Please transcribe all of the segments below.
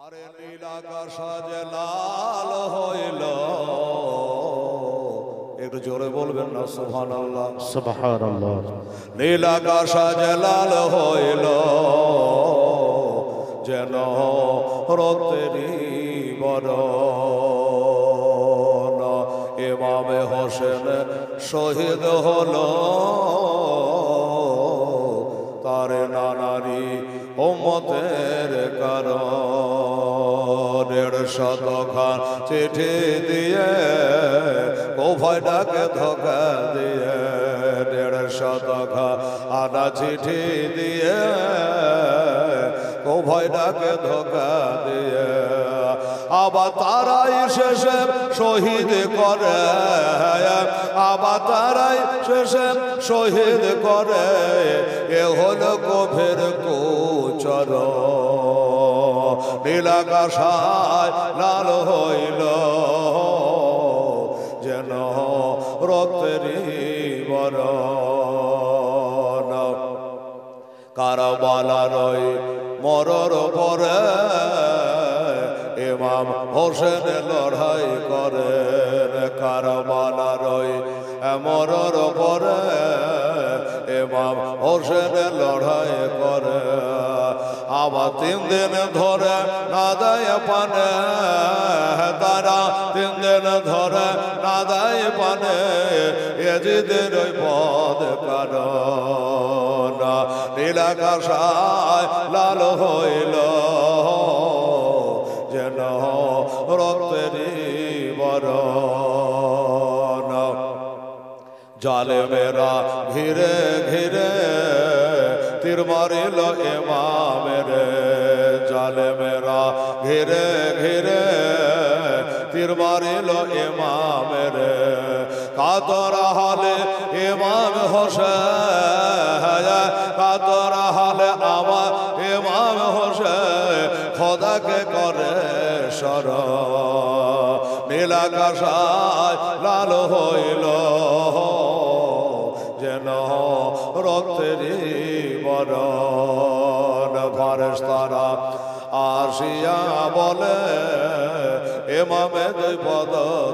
আরে নীল আকাশ যে লাল হইল, একটু জোরে বলবেন না সুবহানাল্লাহ। সুবহানাল্লাহ। নীল আকাশ যে লাল হইল, যেন রক্তেরই বরণ। ইমামে হোসেন শহীদ হলো, তার নানারি উম্মতের কারণ। 150 খান চিঠি দিয়ে কোফায়টাকে ধোকা দিয়ে, 150 খান আনা চিঠি দিয়ে কোফায়টাকে ধোকা দিয়ে, আবার তারাই শেষে শহীদ করে, আবার তারাই শেষে শহীদ করে। এ হলো গভীর গোচর, নীল আকাশায় লাল হইল, যেন রক্তেরই বরণ। কারবালার ওই মরর পরে ইমাম হোসেন লড়াই করেন। কারবালার ওই মরর পরে ইমাম হোসেন লড়াই করে। আবার 3 দিন ধরে না দেয় পানে, তারা 3 দিন ধরে না দেয় পানে। এজিদের ওই পদ কারণ নীল আকাশায় লাল হইল, যেন রক্তেরই বরণ। জালেমেরা ঘিরে ঘিরে তীর মারিল ইমামের, জালেমেরা ঘিরে ঘিরে তীর মারিল ইমামের। কাতর হালে ইমাম হোসেন, কাতর হালে আমার ইমাম হোসেন খোদাকে করে শরণ। নীল আকাশায় লাল হইল, যেন রক্তেরই বরণ। ফারেশতারা আসিয়া বলে ইমামে 2 পদ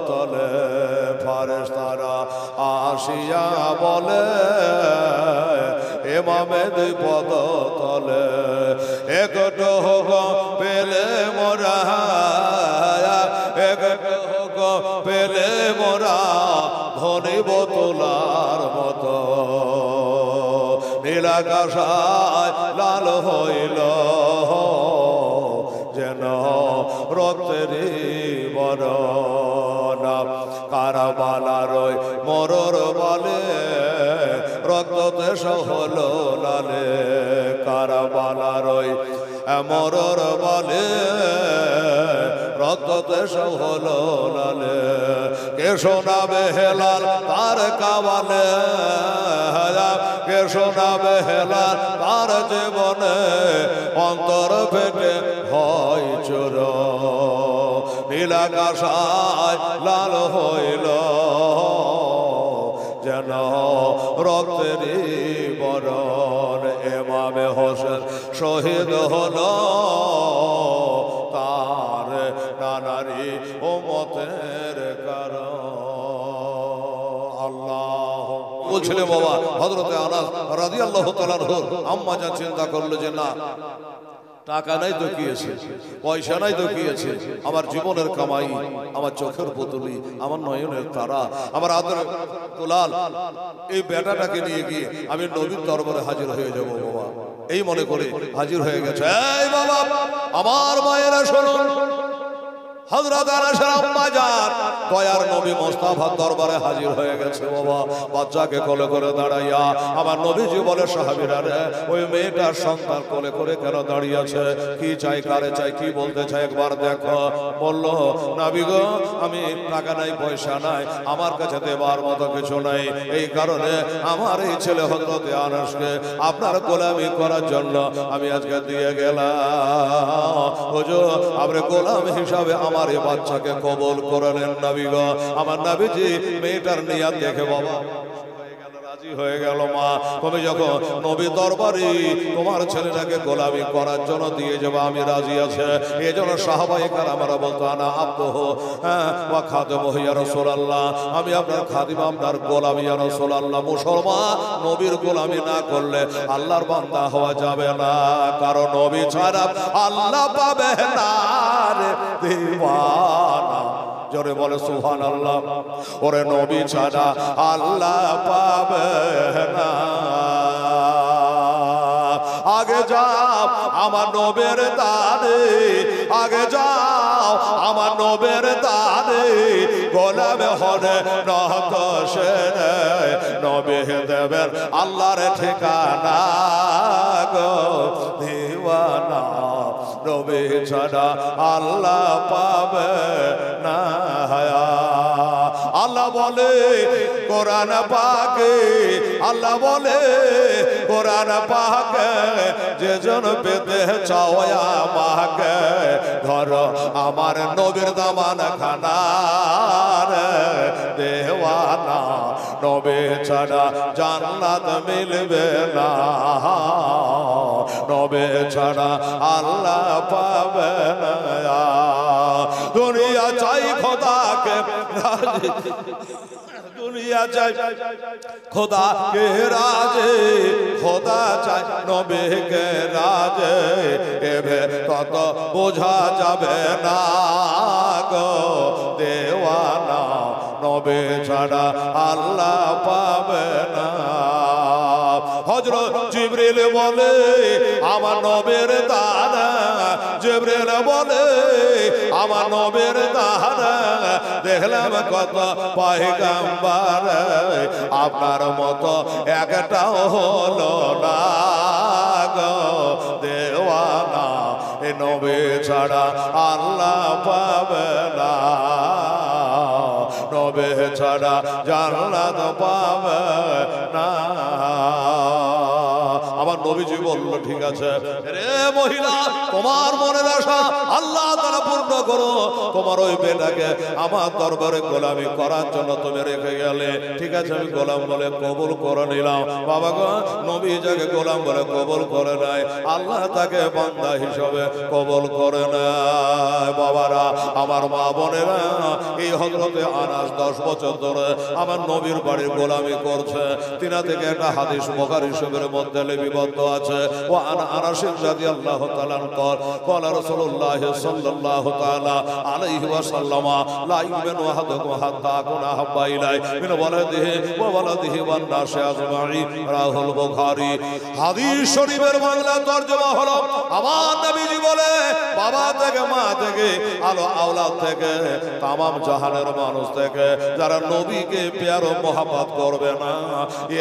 তলে, ফারেশতারা আসিয়া বলে ইমামে 2 পদ তলে। একটু হোক পেলে মোরা, একটু হোক পেলে মোরা ধনী বোতলার মতো। নীল আকাশায় লাল হইল, যেন রক্তেরই বরণ। কারবালার ওই মরর বলে রক্ততে হলো লালে, কারবালার ওই মরর বলে রক্ততে হলো লালে। কে শোনাবে হেলাল তার কাওয়ালে, কে শোনাবে হেলাল তার জীবনে অন্তর ফেটে হয় চোর। নীল আকাশায় লাল হইল, যেন রক্তেরই বরণ। ইমামে হোসেন শহীদ হলো, তার নানারি উম্মতের কারণ। আল্লাহ বলছিলেন বাবা হযরতে আনাস রাদিয়াল্লাহু তাআলা আম্মা যা চিন্তা করলো যে না, টাকা নাই তো কি আছে, পয়সা নাই তো কি আছে, আমার জীবনের কামাই, আমার চোখের পুতুলি, আমার নয়নের তারা, আমার আদর দুলাল, এই বেটাটাকে নিয়ে গিয়ে আমি নবীর দরবারে হাজির হয়ে যাব বাবা। এই মনে করে হাজির হয়ে গেছে। এই বাবা আমার মায়েরা শুনুন, হযরত আনাসের আম্মা জান দয়ার নবী মুস্তাফার দরবারে হাজির হয়ে গেছে বাবা। বাচ্চাকে কোলে করে দাঁড়াইয়া আমার নবীজি বলে, সাহাবীরা রে, ওই মেয়েটার সন্তান কোলে করে কেন দাঁড়িয়ে আছে? কি চাই, কারে চাই, কি বলতে চাই একবার দেখো। বলল, নবী গো, আমি টাকা নাই, পয়সা নাই, আমার কাছে দেবার মতো কিছু নাই, এই কারণে আমার এই ছেলে হযরত আনাসকে আপনার গোলামি করার জন্য আমি আজকে দিয়ে গেলাম। হুজুর আপনি গোলাম হিসাবে আমার এই বাচ্চাকে কবুল করে নেন নবী গো। আমার নবীজি মেয়েটার নিয়াত দেখে বাবা হয়ে গেল মা, তুমি যখন নবী দরবারে তোমার ছেলেটাকে গোলামি করার জন্য দিয়ে যাবো, আমি রাজি আছে। এই জন্য সাহাবায়ে কেরামরা বলতো আনা আব্দুহু ওয়া খাদিমুহু ইয়া রাসূলুল্লাহ, আমি আপনার খাদিম, আপনার গোলাম ইয়া রাসূলুল্লাহ। মুসলমান নবীর গোলামি না করলে আল্লাহর বান্দা হওয়া যাবে না, কারণ নবী ছাড়া আল্লাহ পাবে না রে দিওয়ানা। জোরে বলে সুবহানাল্লাহ। ওরে নবী ছাড়া আল্লাহ পাবে না। আগে যাও আমার নবের দারে, আগে যাও আমার নবের দারে, গোলামে হরে নত সেরে নবে দেবের আল্লাহর ঠিকানা গো দিওয়ানা। নবী ছাড়া আল্লাহ পাবে না। আল্লাহ বলে কোরআন পাকে, আল্লাহ বলে কোরআন পাকে, যে জন পেতে চাও আমাকে ধর আমার নবীর দামান খানার দেওয়ানা। নবী ছাড়া জান্নাত মিলবে না, নবী ছাড়া আল্লাহ পাবে না। দুনিয়া চাই খোদাকে রাজি, দুনিয়া চাই খোদা কে রাজে, খোদা চাই নবী কে রাজে। এবে তত বোঝা যাবে না গো দেওয়ানা, নবী ছাড়া আল্লাহ পাবে না। হযরত জিবরিল বলে আমার নবীর দানা, জিবরিল বলে আমার নবীর দানা, দেখলাম কত পয়গম্বর, আপনার মতো একটাও হলো না গো দেওয়ানা। এ নবী ছাড়া আল্লাহ পাবে না, নবী ছাড়া জান্নাত পাবে না। আমার নবীজি বলল ঠিক আছে রে মহিলা, তোমার মনের আশা আল্লাহ তাআলা পূর্ণ করো। তোমার ওই বেটাকে আমার দরবারে গোলামি করার জন্য তুমি রেখে গেলে, ঠিক আছে আমি গোলাম বলে কবুল করে নিলাম। বাবা গো, নবী যাকে গোলাম বলে কবুল করে নাই, আল্লাহ তাকে বান্দা হিসাবে কবুল করে নেয়। বাবারা, আমার মা বোনেরা, এই হযরতে আনাস 10 বছর ধরে আমার নবীর বাড়ির গোলামি করছে। তিনা থেকে একটা হাদিস বুখারী শরীফের মধ্যে লিপিবদ্ধ আছে। ওয়া আনাস রাদিয়াল্লাহু তাআলা قال قال رسول الله صلى الله تعالى عليه وسلم لا يؤمن احدكم حتى اكون احب اليه من ولده وولده والناس اجمعين রাহুল বুখারী। হাদিস শরীফের বাংলা তরজমা হলো, আমার নবীজি বলে বাবা থেকে মা থেকে আলো আওলাদ থেকে তামাম জাহানের মানুষ থেকে যারা নবীকে প্যার ও মহব্বত করবে না,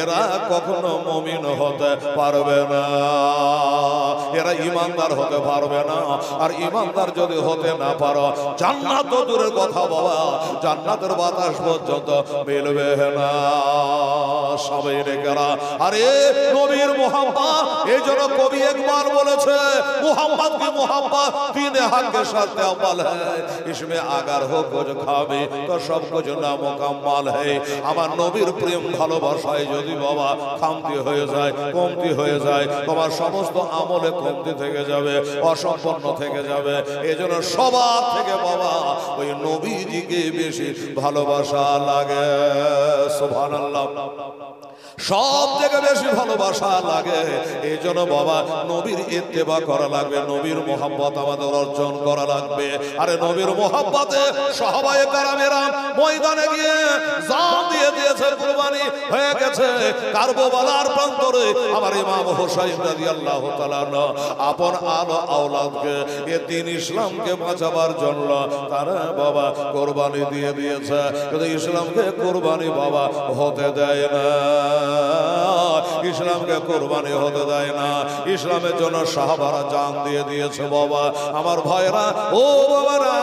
এরা কখনো মুমিন হতে পারবে না, এরা ঈমানদার হতে পারবে না। আর ঈমানদার যদি হতে না পারো, জান্নাত তো দূরের কথা বাবা, জান্নাতের বাতাস পর্যন্ত মিলবে না। সবাই রেখেরা আরে নবীর মোহাম্মদ, এই জন্য কবি একবার বলেছে মোহাম্মদ কি মোহাম্মদ তিন হাত के साथ अव्वल है, इसमें अगर हो कुछ खाबे तो सब कुछ नामुकम्मल है। আমার নবীর প্রেম ভালোবাসায় যদি বাবা খামতি হয়ে যায়, কমতি হয়ে যায়, তোমার সমস্ত আমলে কমতি থেকে যাবে, অসম্পূর্ণ থেকে যাবে। এজন্য সবার থেকে বাবা ওই নবীজিকে বেশি ভালোবাসা লাগে। সুবহানাল্লাহ। সব থেকে বেশি ভালোবাসা লাগে। এই জন্য বাবা নবীর ইত্তেবা করা লাগবে, নবীর মোহাব্বত আমাদের অর্জন করা লাগবে। আরে নবীর মোহাব্বতে সাহাবায়ে কেরামেরা ময়দানে গিয়ে জান দিয়ে দিয়েছে, কুরবানি হয়ে গেছে। কারবালার প্রান্তরে আমার ইমাম হোসেন রাদিয়াল্লাহু তাআলা আপন আলো আওলাদকে এ দ্বীন ইসলামকে বাঁচাবার জন্য তারা বাবা কুরবানি দিয়ে দিয়েছে। কিন্তু ইসলামকে কুরবানি বাবা হতে দেয় না, ইসলামকে কুরবানি হতে দেয় না। ইসলামের জন্য সাহাবারা জান দিয়ে দিয়েছে বাবা। আমার ভাইরা, ও বাবারা,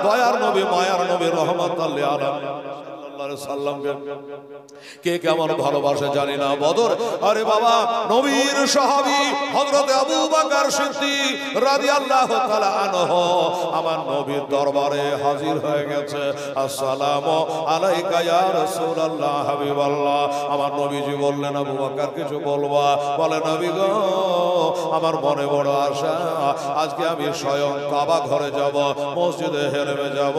দয়ার নবী মায়ার নবী রহমাতুল লিল আলামিন সাল্লামকে কে কেমন ভালোবাসে জানি না। বদর, আরে বাবা, নবীর সাহাবী হযরত আবু বকর সিদ্দিক রাদিয়াল্লাহু তাআলা আনহু আমার নবীর দরবারে হাজির হয়ে গেছে। আসসালামু আলাইকা ইয়া রাসূলুল্লাহ হাবিবাল্লাহ। আমার নবীজি বললেন, আবু বকর কিছু বলবা? বলে, নবী গো, আমার মনে বড় আশা, আজকে আমি স্বয়ং কাবা ঘরে যাব, মসজিদে হেরেমে যাব,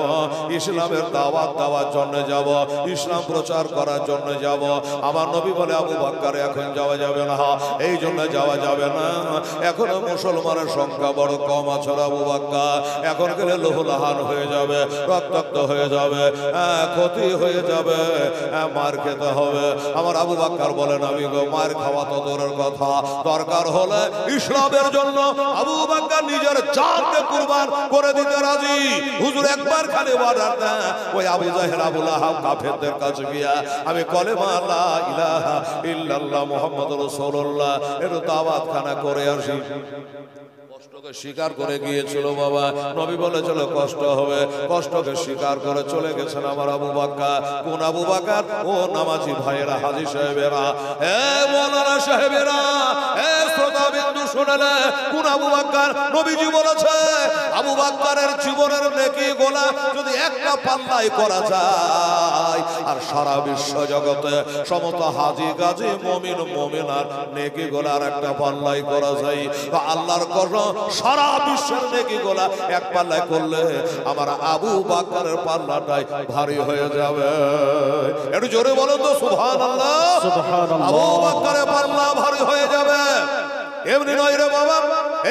ইসলামের দাওয়াত দেওয়ার জন্য যাব, ইসলাম প্রচার করার জন্য যাব। আমার নবী বলে, আবু বকর এখন যাওয়া যাবে না। এই জন্য যাওয়া যাবে না, এখনো মুসলমানের সংখ্যা বড় কম আছে আবু বকর, এখন গেলে লোহলাহান হয়ে যাবে, রক্তাক্ত হয়ে যাবে, ক্ষতি হয়ে যাবে, মার খেতে হবে। আমার আবু বকর বলে, নবী গো, মার খাওয়া তো দূরের কথা, দরকার হলে ইসলামের জন্য আবু বকর নিজের জানকে কুরবান করে দিতে রাজি। হুজুর একবার খালি অর্ডার দেন, ওই আবু জাহেল আবু লাহাব কাফেরদের কাছে গিয়া আমি কলেমা লা ইলাহা ইল্লাল্লাহ মুহাম্মাদুর রাসূলুল্লাহ এর দাওয়াত খানা করে আসি। কষ্টকে স্বীকার করে গিয়েছিল বাবা। নবী বলেছিল কষ্ট হবে, কষ্টকে স্বীকার করে চলে গেছেন আমার আবু বকর। কোন আবু বকর? ও নামাজি ভাইয়েরা, হাজী সাহেবেরা, এ মাওলানা সাহেবেরা, এ শ্রোতা বিন্দু শুনলে, কোন আবু বকর? নবীজি বলেছে আবু বকরের জীবনের নেকি গোলা যদি একটা পাল্লাই করা যায়, আর সারা বিশ্ব জগতে সমস্ত হাজী গাজী মুমিন মুমিনার নেকি গোলার একটা পাল্লাই করা যায়, তো আল্লাহর কসম সারা বিশ্বের নেকি গোলা এক পাল্লায় করলে আমার আবু বকরের পাল্লাটাই ভারী হয়ে যাবে। একটু জোরে বলো তো সুবহানাল্লাহ। সুবহানাল্লাহ। আবু বকরের পাল্লা ভারী হয়ে যাবে, এমনি নয় রে বাবা।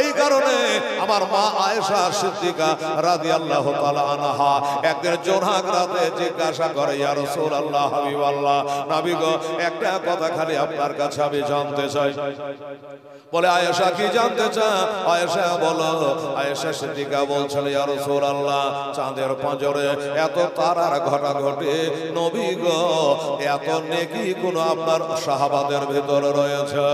এই কারণে আমার মা আয়েশা সিদ্দিকা রাদিয়াল্লাহু তাআলা আনহা একদিন জোনহাগ রাতে জিজ্ঞাসা করে, ইয়া রাসূলুল্লাহ হাবিবাল্লাহ, নবী গো, একটা কথা খালি আপনার কাছে আমি জানতে চাই। বলে, আয়েশা কি জানতে চান? আয়েশা বলো। আয়েশা সিদ্দিকা বলছিল, ইয়া রাসূলুল্লাহ, চাঁদের পাঁজরে এত তারার ঘটাঘটি, নবী গো, এত নেকি কোন আপনার সাহাবাদের ভিতরে রয়েছে?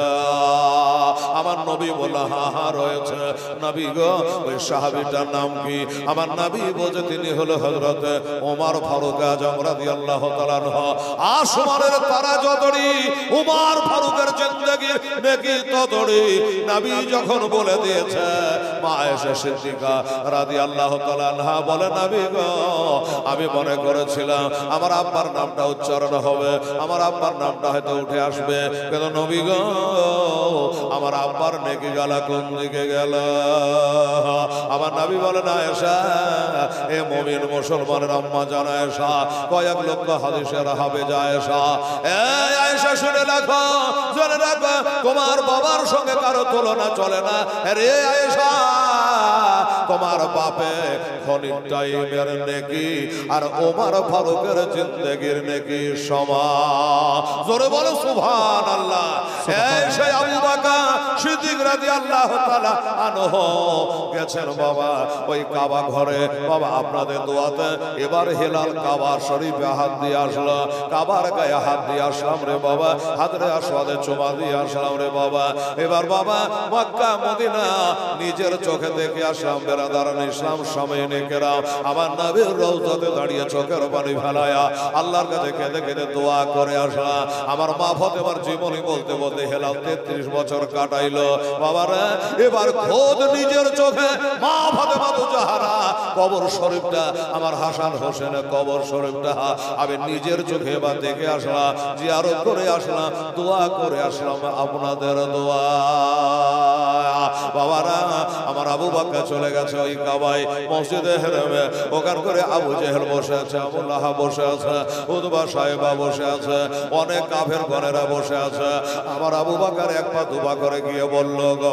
আমার নবী বলল, হ্যাঁ হ্যাঁ রয়েছে। নবী গো, ওই সাহাবীটার নাম কি? আমার নবী বলছে, তিনি হলো হযরত ওমর ফারুক আজম রাদিয়াল্লাহু তাআলা আনহু। আসমানের তারা যতড়ি, ওমর ফারুকের জিন্দেগীর নেকি ততড়ি। নবী যখন বলে দিয়েছে, মা আয়েশা সিদ্দিকা রাদিয়াল্লাহু তাআলা আনহা বলে, নবী গো, আমি মনে করেছিলাম আমার আব্বার নামটা উচ্চারণ হবে, আমার আব্বার নামটা হয়তো উঠে আসবে, কিন্তু নবী গো, আমার আব্বার নেকি গালা কোন দিকে গেল? আমার নবী বলেন, আয়েশা, এ মুমিন মুসলমানের আম্মা জান আয়েশা, কয়েক লক্ষ হাদিসের হাফেজ আয়েশা, এই আয়েশা শুনে রাখো, শুনে রাখো, তোমার বাবার সঙ্গে কারো তুলনা চলে না রে আয়েশা। তোমার বাপে খনিক টাইমের নেকি আর ওমর ফারুকের জিন্দেগীর নেকি সমান। জোরে বলো সুবহানাল্লাহ। এই সেই আবু বকর সিদ্দিক রাদিয়াল্লাহু তাআলা আনহু গেছেন বাবা ওই কাবা ঘরে। বাবা আপনাদের দোয়াতে এবার হেলাল কাবা শরীফে হাত দিয়ে আসলো, কাবার গায়ে হাত দিয়ে আসলাম রে বাবা, হাজরে আসওয়াদে চুমা দিয়ে আসলাম রে বাবা। এবার বাবা মক্কা মদিনা নিজের চোখে দেখে আসলাম। বেরাদারান ইসলাম সামনে কেরাম, আমার নবীর রওজাতে দাঁড়িয়ে চোখের পানি ফেলায়া আল্লাহর কাছে কেঁদে কেঁদে দোয়া করে আসলাম। আমার মা ফাতেমার জীবনী বলতে বলতে হেলাল 33 বছর কাটাইলো বাবারা। এবার খোদ নিজের চোখে মা ফাতেমা জাহারা কবর শরীফটা, আমার হাসান হোসেনের কবর শরীফটা আমি নিজের চোখে এবার দেখে আসলাম, জিয়ারত করে আসলাম, দোয়া করে আসলাম আপনাদের দোয়া। বাবারা আমার আবু বকর চলে গেছে ওই কাবায় মসজিদে হেরেমে, ওখান করে আবু জেহেল বসে আছে, আবু লাহাব বসে আছে, উতবা সাহেবা বসে আছে, অনেক কাফের গণেরা বসে আছে। আমার আবু বকর এক পা দুপা করে গিয়ে বলল, গো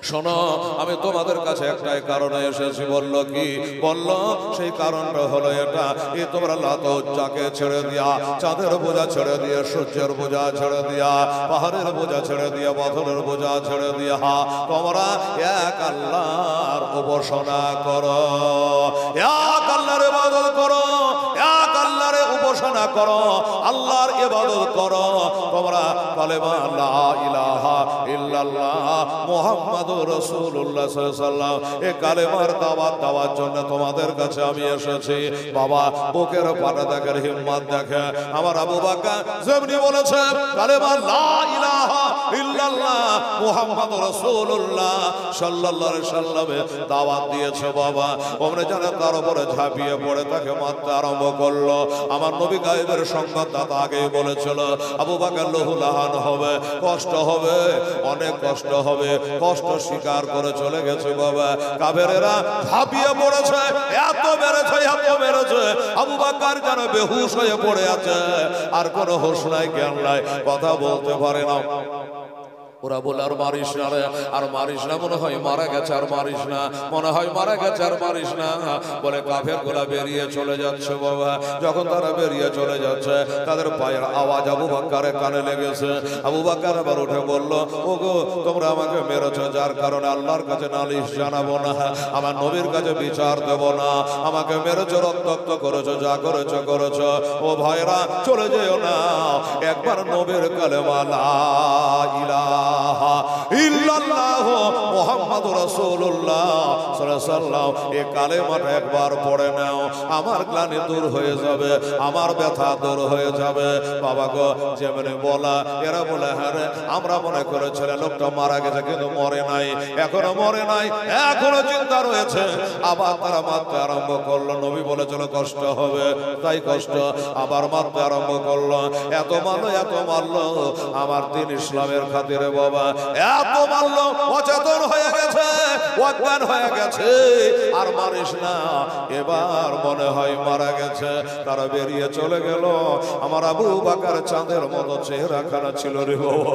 শোনো, আমি তোমাদের কাছে একটাই কারণে এসেছি। বলল কি? বলল সেই কারণটা হলো এটা, এই তোমরা লাত উজ্জাকে ছেড়ে দিয়া, চাঁদের বোঝা ছেড়ে দিয়ে, সূর্যের বোঝা ছেড়ে দিয়া, পাহাড়ের বোঝা ছেড়ে দিয়া, পাথরের বোঝা ছেড়ে দিয়া তোমরা এক আল্লাহর উপাসনা করো, এক আল্লাহর ইবাদত করো, এক আল্লাহর উপাসনা না করো, আল্লাহর ইবাদত করো, তোমরা কালেমা লা ইলাহা ইল্লাল্লাহ মুহাম্মাদুর রাসূলুল্লাহ সাল্লাল্লাহু আলাইহি ওয়াসাল্লাম এই কালেমার দাওয়াত দেওয়ার জন্য তোমাদের কাছে আমি এসেছি। বাবা বুকের পাটা দেখেন, হিম্মত দেখে আমার আবু বকর যেমনি বলেছে কালেমা লা ইলাহা ইল্লাল্লাহ মুহাম্মাদুর রাসূলুল্লাহ সাল্লাল্লাহু আলাইহি ওয়াসাল্লামে দাওয়াত দিয়েছে। বাবা ওমরে জানে তার উপরে ঝাঁপিয়ে পড়ে তাকে মারতে আরম্ভ করলো। আমার নবী গায়েবের সংবাদদাতা আগেই বলেছিল আবু বকর লহুলাহান হবে, কষ্ট হবে, অনেক কষ্ট হবে। কষ্ট স্বীকার করে চলে গেছে। বাবা কাফেরেরা ঝাঁপিয়ে পড়েছে, এত মেরেছে, এত মেরেছে, আবু বকর যেন বেহুশ হয়ে পড়ে আছে, আর কোনো হুঁশ নাই, জ্ঞান নাই, কথা বলতে পারে না। ওরা বলে আর মারিস না রে, আর মারিস না, মনে হয় মারা গেছে, আর মারিস না, মনে হয় মারা গেছে, আর মারিস না বলে কাফের গোলা বেরিয়ে চলে যাচ্ছে। বাবা যখন তারা বেরিয়ে চলে যাচ্ছে তাদের পায়ের আওয়াজ আবু বকরের কানে লেগেছে। আবু বকর আবার উঠে বলল, ওগো তোমরা আমাকে মেরেছ, যার কারণে আল্লাহর কাছে নালিশ জানাবো না, আমার নবীর কাছে বিচার দেব না, আমাকে মেরেছ, রক্তাক্ত করেছ, যা করেছ করেছ। ও ভাইরা চলে যেও না, একবার নবীর কালেমা লা ইলাহা ইল্লাল্লাহ মুহাম্মাদুর রাসূলুল্লাহ সাল্লাল্লাহু আলাইহি ওয়াসাল্লাম এই কালেমাটা একবার পড়ে নাও, আমার গ্লানি দূর হয়ে যাবে, আমার ব্যথা দূর হয়ে যাবে। বাবা গো যেমন বলা, এরা বলে হ্যাঁ রে, আমরা মনে করেছিলাম লোকটা মারা গেছে, কিন্তু মরে নাই, এখনো মরে নাই, এখনো চিন্তা রয়েছে। আবার তারা মারতে আরম্ভ করলো। নবী বলেছিল কষ্ট হবে, তাই কষ্ট, আবার মারতে আরম্ভ করলো। এত মারলো, এত মারলো, আমার দিন ইসলামের খাতিরে বাবা এত মারলো, অচেতন হয়ে গেছে, অজ্ঞান হয়ে গেছে, আর মারিস না, এবার মনে হয় মারা গেছে। তারা বেরিয়ে চলে গেল। আমার আবু বকর চাঁদের মতো চেহারা খানা ছিল রে বাবা,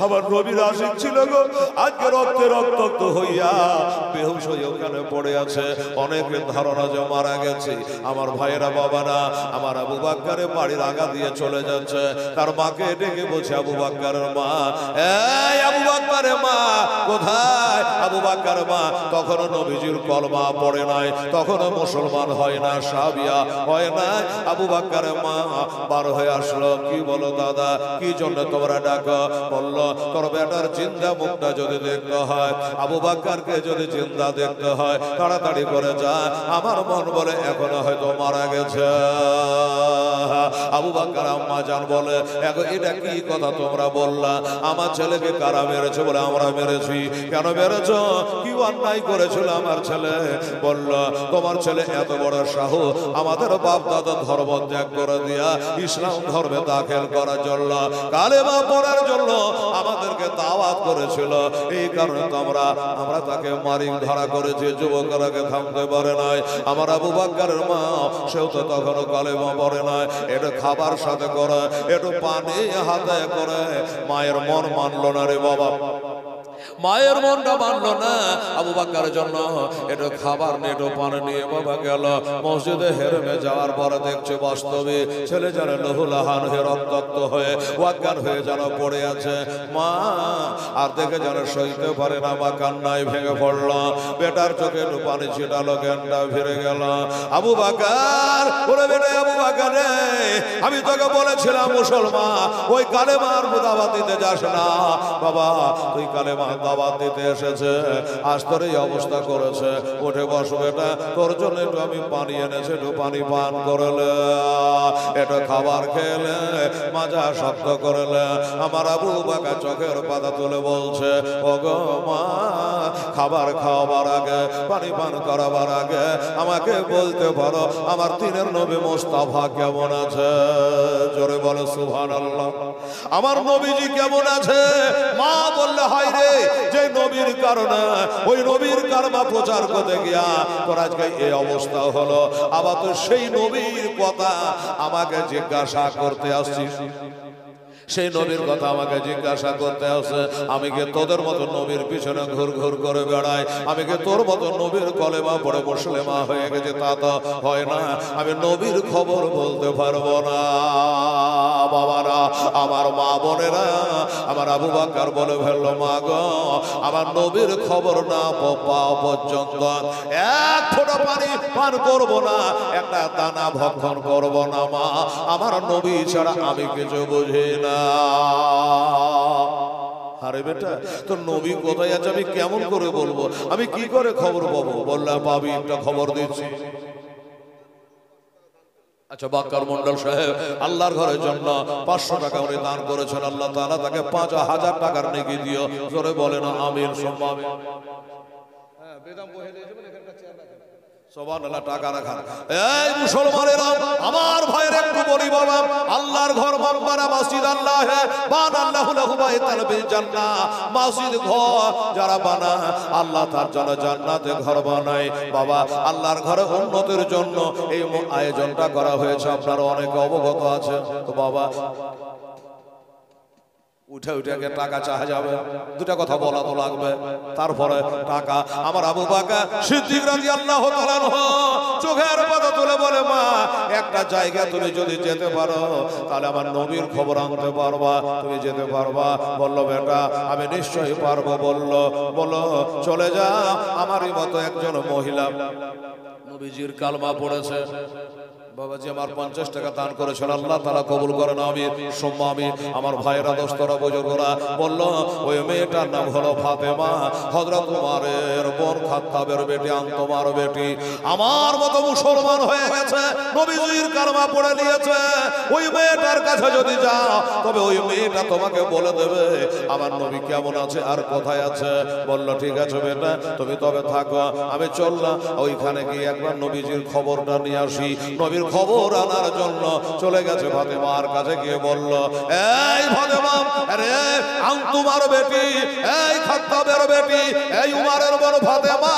আমার নবীর আশিক ছিল গো, আজকে রক্তে রক্তাক্ত হইয়া বেহুশ হয়ে ওখানে পড়ে আছে। অনেকের ধারণা যে মারা গেছে। আমার ভাইয়েরা বাবা না, আমার আবু বকরের বাড়ির আগা দিয়ে চলে যাচ্ছে, তার মাকে ডেকে বলছে আবু বকরের মা, এই আবু বকরের মা কোথায়? আবু বকর মা তখনও নবীজির কলমা পড়ে নাই, তখনও মুসলমান হয় না, সাবিয়া হয় না। আবু বকরের মা বার হয়ে আসলো। কি বলো দাদা, কি জন্য তোমরা ডাকো? বললো তোর বেটার জিন্দা মুখটা যদি দেখতে হয়, আবু বকরকে যদি জিন্দা দেখতে হয়, তাড়াতাড়ি করে যা, আমার মন বলে এখনো হয়তো মারা গেছে। আবু বকর আম্মা জান বলে, এটা কি কথা তোমরা বললা? আমার ছেলেকে কারা মেরেছে? বলে আমরা মেরেছি। কেন মেরেছ? কি অন্যায় করেছিল আমার ছেলে? বলল তোমার ছেলে এত বড় সাহস, আমাদের বাপ দাদা ধর্ম ত্যাগ করে দিয়া ইসলাম ধর্মে দাখিল করার জন্য, কালেমা পড়ার জন্য আমাদেরকে দাওয়াত করেছিল, এই কারণে তো আমরা তাকে মারি ধরা করেছি। যুবকরাকে থামতে পারে নাই। আমার আবু বকরের মা, সেও তো তখনও কালেমা পড়ে নাই, একটু খাবার সাথে করে, একটু পানি হাতে করে, মায়ের মন মানলো না রে বাবা, মায়ের মনটা মানলো না। আবু বকরের জন্য একটু খাবার নিয়ে, একটু পানি নিয়ে বাবা গেল মসজিদে। হেরেমে যাওয়ার পরে দেখছে বাস্তবে ছেলে যেন লহুলাহান হয়ে রক্তাক্ত হয়ে অজ্ঞান হয়ে যেন পড়ে আছে। মা আর দেখে যেন সইতে পারে না, মা কান্নায় ভেঙে পড়ল। বেটার চোখে একটু পানি ছিটালো, জ্ঞানটা ফিরে গেল। আবু বকর বলে, বেটা আবু বকর রে, আমি তোকে বলেছিলাম মুসলমান ওই কালেমার দাওয়াত দিতে যাস না। বাবা তুই কালেমা দাওয়াত দিতে এসেছে, আজ তোর এই অবস্থা করেছে, উঠে বস বেটা, তোর জন্য একটু আমি পানি এনেছি, একটু পানি পান করলে, একটু খাবার খেলে, মাজা শক্ত করলে। আমার আবু বকর চোখের পাতা তুলে বলছে, ওগো মা, খাবার খাওয়াবার আগে, পানি পান করাবার আগে আমাকে বলতে পারো আমার দিনের নবী মুস্তাফা কেমন আছে? জোরে বলো সুবহানাল্লাহ। আমার নবীজি কেমন আছে? মা বললে, হয় রে, যে নবীর কারণে, ওই নবীর কারমা প্রচার করতে গিয়া তোর আজকে এই অবস্থা হলো, আবার তো সেই নবীর কথা আমাকে জিজ্ঞাসা করতে আসছিস। সেই নবীর কথা আমাকে জিজ্ঞাসা করতে আসে, আমি কি তোদের মতো নবীর পিছনে ঘুর ঘুর করে বেড়াই? আমি কি তোর মতো নবীর কলেমা পড়ে মুসলিমা হয়ে গেছে? তা তো হয় না। আমি নবীর খবর বলতে পারবো না। বাবারা, আমার মা বোনেরা, আমার আবু বকর বলে ফেললো, মা গো, আমার নবীর খবর না পাওয়া পর্যন্ত এক ফোঁটা পানি পান করবো না, একটা দানা ভক্ষণ করবো না মা। আমার নবী ছাড়া আমি কিছু বুঝি না। আরে বেটা, তোর নবী কোথায় আছে আমি কেমন করে বলবো? আমি কি করে খবর পাবো? বললাম, পাবি, একটা খবর দিচ্ছি। আচ্ছা, বাক্কার মন্ডল সাহেব আল্লাহর ঘরের জন্য 500 টাকা উনি দান করেছেন। আল্লাহ তাআলা তাকে 5000 টাকার নেকি দিও। জোরে বলে না আমিন। সম্মান। হ্যাঁ, বেদাম বহে দিয়েছে বলে এখানকার চেয়ার রাখেন। সুবহানাল্লাহ, টাকা রাখার। এই মুসলমানেরা, আমার ভাইয়ের একটু বলি বাবা, আল্লাহর ঘর বানানো মসজিদ আল্লাহ বানাল্লাহু লাহু বাইতাল ফিল জান্নাহ। মসজিদ ঘর যারা বানায় আল্লাহ তার জন্য জান্নাতে ঘর বানায়। বাবা, আল্লাহর ঘরে উন্নতির জন্য এই আয়োজনটা করা হয়েছে, আপনারা অনেকে অবগত আছেন। তো বাবা, উঠে উঠে টাকা চাওয়া যাবে, দুটা কথা বলা তো লাগবে। তারপরে টাকা, আমার আবু বকর সিদ্দিক রাদিয়াল্লাহু তাআলা চোখের পাতা তুলে বলে, মা, একটা জায়গা তুমি যদি যেতে পারো তাহলে আমার নবীর খবর আনতে পারবা, তুমি যেতে পারবা? বলল, বেটা, আমি নিশ্চয়ই পারবো। বললো, চলে যা। আমারই মতো একজন মহিলা নবীজির কালমা পড়েছে। বাবাজি আমার 50 টাকা দান করেছেন, আল্লাহ তাআলা কবুল করেন। আমি সম্মামি আমার ভাইয়েরা, দোস্তরা, বুজুর্গরা বলল, ওই মেয়েটার নাম হলো ফাতেমা, হযরত উমরের বোন, খাত্তাবের বেটি, আন্তমার বেটি। আমার মতো মুসলমান হয়ে গেছে, নবীজির কালমা পড়ে নিয়েছে। ওই মেয়েটার কাছে যদি যাও, তবে ওই মেয়েটা তোমাকে বলে দেবে আমার নবী কেমন আছে আর কোথায় আছে। বলল, ঠিক আছে বেটা, তুমি তবে থাকো। আমি চললাম ওইখানে গিয়ে একবার নবীজির খবরটা নিয়ে আসি। নবীর খবর আনার জন্য চলে গেছে। ফাতেমার কাছে গিয়ে বলল, এই ফাতেমা, আরে আনতুমার বেটি, এই খাত্তাবের বেটি, এই উমরের বোন ফাতেমা,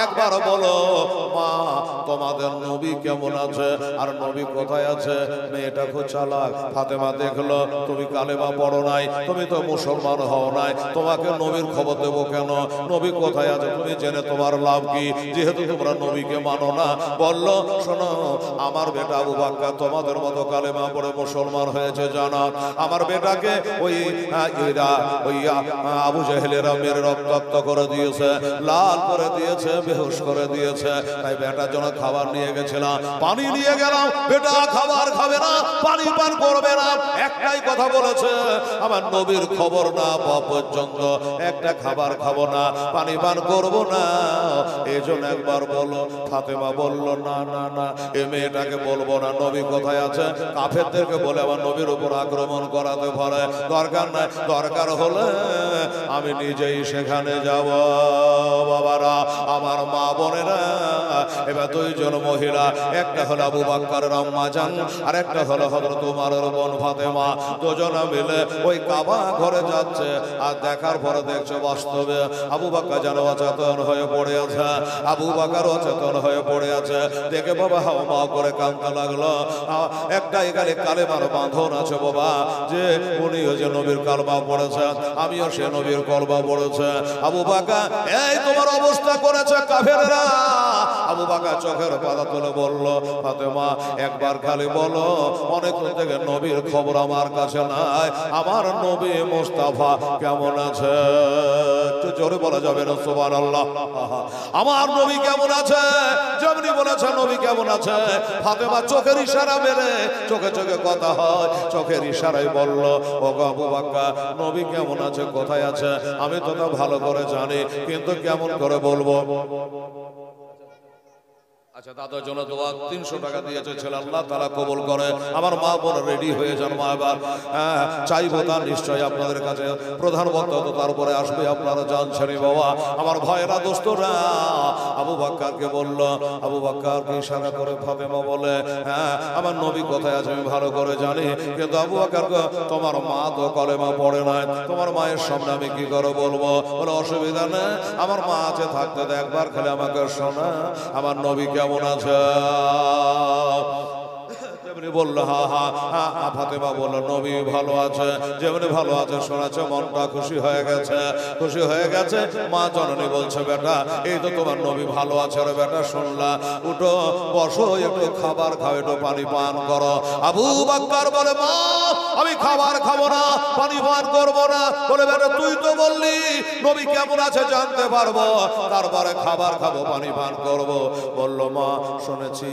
একবার বলো মা, তোমাদের নবী কেমন আছে আর নবী কোথায় আছে? মেয়েটা খুব চালাক। ফাতেমা দেখলো, তুমি কালেমা পড়ো নাই, তুমি তো মুসলমান হও নাই, তোমাকে নবীর খবর দেবো কেন? নবী কোথায় আছে তুমি জেনে তোমার লাভ কি, যেহেতু তোমরা নবীকে মানো না? বলল, শোনো, আমার বেটা আবু বকর তোমাদের মতো কালেমা পড়ে মুসলমান হয়েছে, জানা? আমার বেটাকে ওই আবু জেহেলেরা মেরে রক্তাক্ত করে দিয়েছে, লাল করে দিয়েছে, বেহুশ করে দিয়েছে। তাই বেটার জন্য খাবার নিয়ে গেছিলাম, পানি নিয়ে গেলাম। বেটা খাবার খাবে না, পানি পান করবে না, একটাই কথা বলেছে, আমার নবীর খবর না পাওয়া পর্যন্ত একটা খাবার খাবো না, পানি পান করবো না। এই জন্য একবার বলো। ফাতেমা বলল, না না না, এ মেয়েটাকে বলবো না, নবী কোথায় আছে? কাফেরদেরকে বলে আমার নবীর উপর আক্রমণ করাতে পারে, দরকার নাই, দরকার হলে আমি নিজেই সেখানে যাব। বাবারা, আমার মা বোনেরা, এবার দুইজন মহিলা, একটা হলো আবু বকরের আম্মা জান আর একটা হলো হযরত উমরের বোন ফাতেমা, দুজনে মিলে ওই কাবা ঘরে যাচ্ছে। আর দেখার পরে দেখছে বাস্তবে আবু বকর যেন অচেতন হয়ে পড়ে আছে, আবু বকর অচেতন হয়ে পড়ে আছে। দেখে বাবা হাওমা করে কাঁদতে লাগলো। একটা এখানে কালেমার বাঁধন আছে বাবা, যে উনিও যে নবীর কালমা পড়েছে, আমিও সে নবীর কলমা পড়েছে। আবু বকর, এই তোমার অবস্থা করেছে কাফেররা। আবু বকর চোখের পাতা তুলে বলল, ফাতেমা, একবার খালি বলো, অনেক থেকে নবীর খবর আমার কাছে নাই, আমার নবী মুস্তাফা কেমন আছে? একটু জোরে বলা যাবে না সুবহানাল্লাহ? আমার নবী কেমন আছে? যেমনি বলেছে নবী কেমন আছে। ফাতেমা চোখের ইশারা মেরে, চোখে চোখে কথা হয়, চোখের ইশারায় বলল, ও গো আবু বকর, নবী কেমন আছে, কোথায় আছে? আমি তো তা ভালো করে জানি, কিন্তু কেমন করে বলবো? আচ্ছা, দাদার জন্য দোয়া 300 টাকা দিয়েছে ছেলে, আল্লাহ তাআলা কবুল করে। আমার মা বোন রেডি হয়ে যান মা, এবার চাইবো তার নিশ্চয়ই আপনাদের কাছে প্রধান বক্তা তো তারপরে আসবে, আপনারা জানছেন বাবা। আমার ভাইয়েরা, দোস্তরা, আবু বকরকে বলল, আবু বকরকে ইশারা করে ফাতেমা বলে, হ্যাঁ, আমার নবী কোথায় আছে আমি ভালো করে জানি, কিন্তু আবু বকরকে, তোমার মা তো কলেমা পড়ে নাই, তোমার মায়ের সামনে আমি কি করে বলবো? বলে, অসুবিধা নেই, আমার মা আছে, থাকতে দে, একবার খেলে আমাকে শোনা আমার নবী কেমন আছে। বললো হা হা হা। ফাতেমা বললো নবী ভালো আছে, যেমনি ভালো আছে শোনাচ্ছে মনটা খুশি হয়ে গেছে, খুশি হয়ে গেছে। মা জননী বলছে বেটা এই তো তোমার নবী ভালো আছে রে বেটা, শুনলা উঠো বসো একটু খাবার খাও, একটু পানি পান করো। আবু বকর বলে মা আমি খাবার খাবো না, পানি পান করবো না। বলে বেটা তুই তো বললি নবী কেমন আছে জানতে পারবো, তারপরে খাবার খাবো পানি পান করবো। বললো মা শুনেছি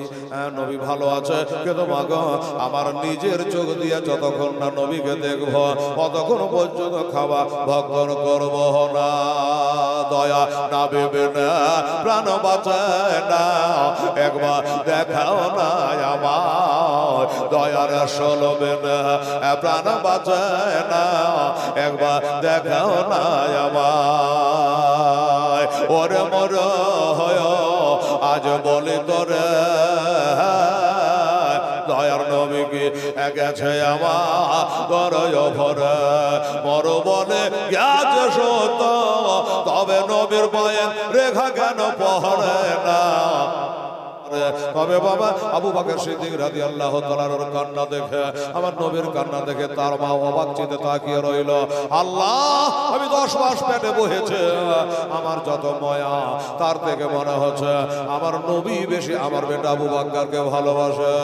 নবী ভালো আছে, কিন্তু মা গো আমার নিজের চোখ দিয়ে যতক্ষণ না নবীকে দেখবো ততক্ষণ পর্যন্ত খাওয়া ভক্ষণ করব না। দয়া না ভেবে না প্রাণ বাঁচায় না, একবার দেখাও না আমার দয়ার সলবে না, প্রাণ বাঁচায় না একবার দেখাও না আমার। ওরে মর হয় আজ বলে তোরে দয়ার নবীকে গেছে আমার গরয় ভরে, মর বলে গেছে সত তবে নবীর বয়েন রেখা কেন পহরে না। তবে বাবা আবু বকর সিদ্দিক রাদিয়াল্লাহু তাআলার কান্না দেখে, আমার নবীর কান্না দেখে তার মা অবাক চিতে তাকিয়ে রইল। আল্লাহ আমি 10 মাস পেটে বহেছে, আমার যত মায়া তার থেকে মনে হচ্ছে আমার নবী বেশি আমার বেটা আবু বকরকে ভালোবাসে।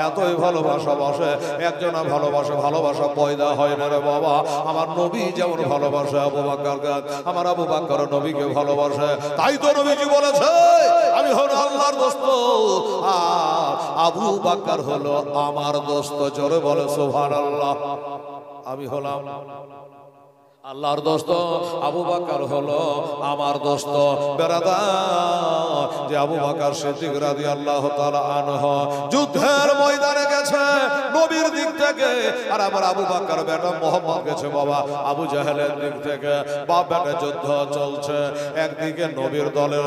এতই ভালোবাসা বসে একজনা ভালোবাসে, ভালোবাসা পয়দা হয় না রে বাবা। আমার নবী যেমন ভালোবাসে আবু বকরকে, আমার আবু বকর নবীকে ভালোবাসে। তাই তো নবীজি বলেছে আমি হল আল্লাহর দোস্ত আর আবু বকর হলো আমার দোস্ত। জোরে বলে সুবহানাল্লাহ। আমি হলাম আল্লাহর দোস্ত, আবু বকর হলো আমার দোস্ত। বেরাদার যে আবু বকর সিদ্দিক রাদিয়াল্লাহু তাআলা আনহু যুদ্ধের ময়দানে গেছে নবীর দিক থেকে, আর আমার আবু বকর বেটা মুহাম্মদ গেছে বাবা আবু জাহেলের দিক থেকে। বাপ বেটা যুদ্ধ চলছে, একদিকে নবীর দলের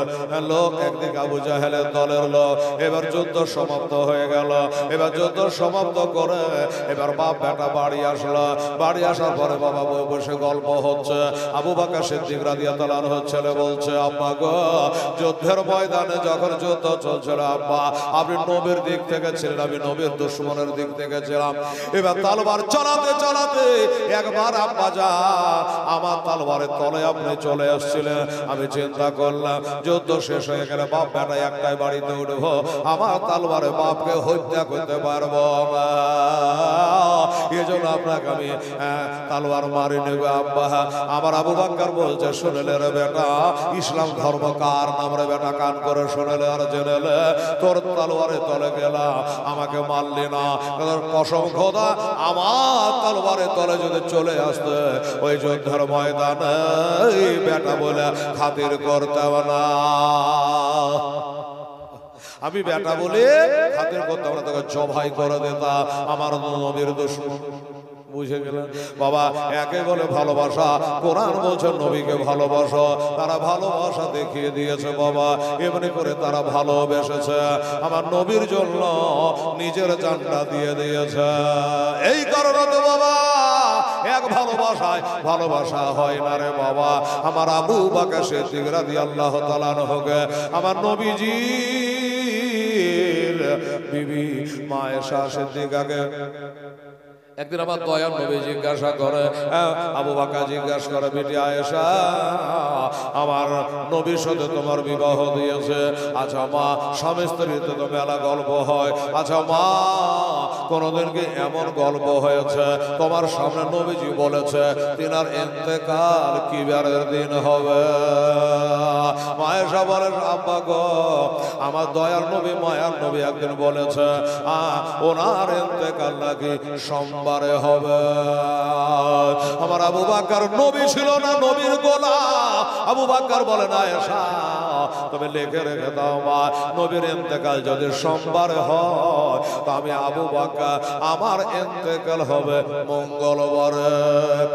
লোক, একদিকে আবু জাহেলের দলের লোক। এবার যুদ্ধ সমাপ্ত হয়ে গেল। এবার যুদ্ধ সমাপ্ত করে এবার বাপ বেটা বাড়ি আসলো। বাড়ি আসার পরে বাবা বসে গল্প হচ্ছে। আবু বকর সিদ্দিক রাদিয়াল্লাহু আনহু ছেলে বলছে আব্বা গো যুদ্ধের ময়দানে যখন যুদ্ধ চলছিল আব্বা আপনি নবীর দিক থেকে ছিলেন, আমি নবীর দুশমনের দিক থেকে ছিলাম। এবার তলোয়ার চালাতে চালাতে একবার আব্বা যা আমার তলোয়ারের তলে আপনি চলে আসছিলেন। আমি চিন্তা করলাম যুদ্ধ শেষ হয়ে গেলে বাপ বেটা একটাই বাড়িতে উঠবো, আমার তলোয়ারে বাপকে হত্যা করতে পারবো না, এজন্য আপনাকে আমি তলোয়ার মারি নেব আব্বা। আমার আবু বকর বলছে শুনেলে রে বেটা ইসলাম ধর্ম কার নাম রে বেটা, কান করে শুনেলে আর জেনেলে তোর তলোয়ারে তলে গেলাম আমাকে মারলি না, কসম খোদা আমার তলোয়ারে তলে যদি চলে আসতে ওই যুদ্ধের ময়দানে বেটা বলে খাতির করতাম না, আমি বেটা বলে খাতির করতাম না, তোকে জবাই করে দিতাম আমার নবীর দুশমন। বুঝে গেলেন বাবা, একে বলে ভালোবাসা। কোরআন বলছে নবীকে ভালোবাসো, তারা ভালোবাসা দেখিয়ে দিয়েছে বাবা, এমনি করে তারা ভালোবেসেছে আমার নবীর জন্য নিজের জানটা দিয়ে দিয়েছে। এই কারণে তো বাবা এক ভালোবাসায় ভালোবাসা হয় না রে বাবা। আমার আবু বকর সিদ্দিক রাদিয়াল্লাহু তাআলা আনহুকে আমার নবীজি বিবি মা আয়েশা সিদ্দিকাকে একদিন আমার দয়ার নবী জিজ্ঞাসা করে, আবু বকর জিজ্ঞাসা করে বেটি আয়েশা আমার নবীর সাথে তোমার বিবাহ দিয়েছে, আচ্ছা মা স্বামী স্ত্রীতে তো মেলা গল্প হয়, আচ্ছা মা কোনদিন কি এমন গল্প হয়েছে তোমার সামনে নবীজি বলেছে তিনার ইন্তেকাল কি বারের দিন হবে? মা আয়েশা বলে আব্বা গো আমার দয়ার নবী মায়ার নবী একদিন বলেছে ওনার ইন্তেকাল নাকি সোমবারে হবে। আমার আবু বকর নবী ছিল না নবীর গোলাম। আবু বকর বলে না আয়েশা তবে লিখে রেখে দাও মা নবীর ইন্তেকাল যদি সোমবারে হয় তো আমি আবু বকর আমার ইন্তেকাল হবে মঙ্গলবারে।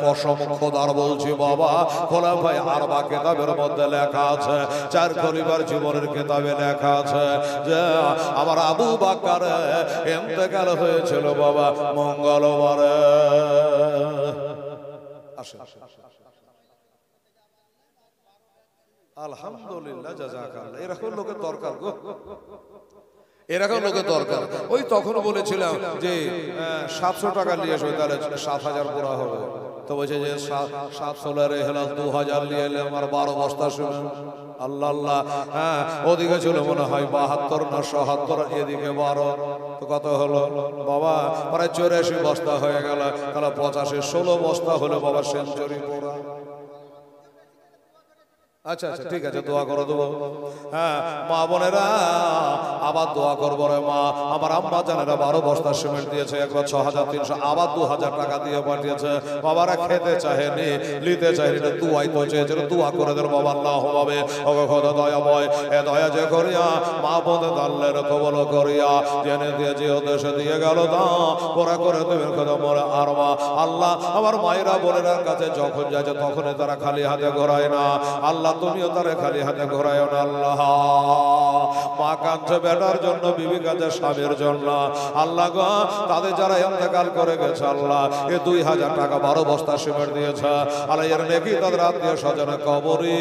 কসম খোদার বলছি বাবা, খোলাফায়ে আরবা কিতাবের মধ্যে লেখা আছে, 4 খলিফার জীবনের কিতাবে লেখা আছে যে আমার আবু বকর ইন্তেকাল হয়েছিল বাবা মঙ্গলবারে। আলহামদুলিল্লাহ জাযাকাল্লাহ, এরকম লোকের দরকার গো। এরকম লোকের দরকার। ওই তখন বলেছিলাম যে 700 টাকা নিয়ে আসবে, তাহলে 7000 পুরা হবে। তো বলছে যে 700 হেলাল 2000 নিয়ে এলে আমার 12 বস্তা শুনে। আল্লাহ আল্লাহ, হ্যাঁ ওদিকে ছিল মনে হয় 72 না 77, এদিকে 12, তো কত হলো বাবা? প্রায় 84 বস্তা হয়ে গেল। তাহলে 85, 16 বস্তা হলো বাবা সেঞ্চুরি পুরা। আচ্ছা আচ্ছা ঠিক আছে, দোয়া করে দেবো। হ্যাঁ মা বোনেরা আবার দোয়া করবো রে মা। আমার আম্মা জানেরা 12 বস্তা সিমেন্ট দিয়েছে, একবার 6300, আবার 2000 টাকা দিয়ে পাঠিয়েছে। বাবারা খেতে চাহেনি, নিতে চাহেনি, দুয়াই তো চেয়েছিল, দোয়া করে দেন বাবা। আল্লাহ হবে খোদা দয়াময়, এ দয়া যে করিয়া মা বোনের দাল্লের কবল করিয়া জেনে দিয়ে যে দেশে দিয়ে গেল তা ওরা করে দেবেন খোদা মরে। আর মা আল্লাহ আমার মায়েরা বোনেরা কাছে যখন যাচ্ছে তখনই তারা খালি হাতে ঘোরায় না। আল্লাহ তুমিও তারা খালি হাতে ঘোরায় না। আল্লাহ মা কাঁদছে বেটার জন্য, বিবি কাঁদছে স্বামীর জন্য। আল্লাহ গো তাদের যারা ইন্তেকাল করে গেছে আল্লাহ এ 2000 টাকা 12 বস্তা সিমেন্ট দিয়েছে আল্লাহ, এর নেকি তাদের আত্মীয় স্বজনের কবরে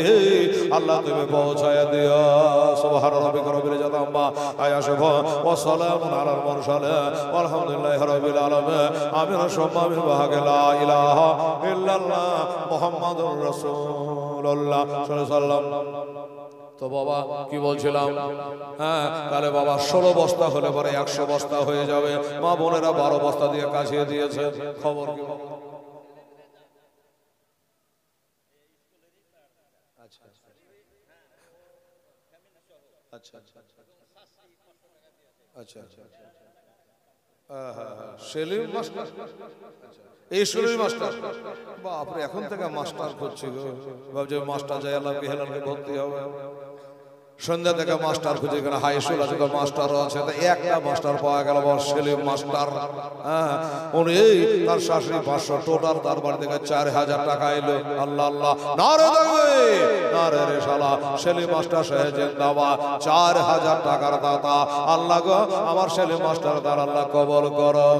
আল্লাহ তুমি পৌঁছায় দিও। সুবহান রাব্বিকা রাব্বিল ইজ্জাতি আম্মা ইয়াসিফুন ওয়া সালামুন আলাল মুরসালিন আলহামদুলিল্লাহি রাব্বিল আলামিন। আমিন সুবহানাল্লাহি ওয়া লা ইলাহা ইল্লাল্লাহ মুহাম্মাদুর রাসূলুল্লাহ সাল্লাল্লাহু। তো বাবা কি বলছিলাম, হ্যাঁ তাহলে বাবা 16 বস্তা হলে পরে 100 বস্তা হয়ে যাবে। মা বোনেরা 12 বস্তা দিয়ে কাছিয়ে দিয়েছে। খবর কি? আচ্ছা আচ্ছা আচ্ছা আচ্ছা সেলিম মাস্টার, এই সেলিম মাস্টার বাপরে, এখন থেকে মাস্টার করছি গো। ভাবছি মাস্টার যাই আল্লাহকে হেলালকে ভর্তি হবে। সন্ধ্যা থেকে মাস্টার খুঁজে গেল, হাই স্কুল আছে তো মাস্টারও আছে, একটা মাস্টার পাওয়া গেল সেলিম মাস্টার। হ্যাঁ উনি তার শাশুড়ি 500, টোটাল তার বাড়ি থেকে 4000 টাকা এলো। আল্লাহ আল্লাহ নারে দেখবে নারে রে শালা, সেলিম মাস্টার সাহেব জিন্দাবাদ, 4000 টাকার দাতা। আল্লাহ গো আমার সেলিম মাস্টার তার আল্লাহ কবল করো।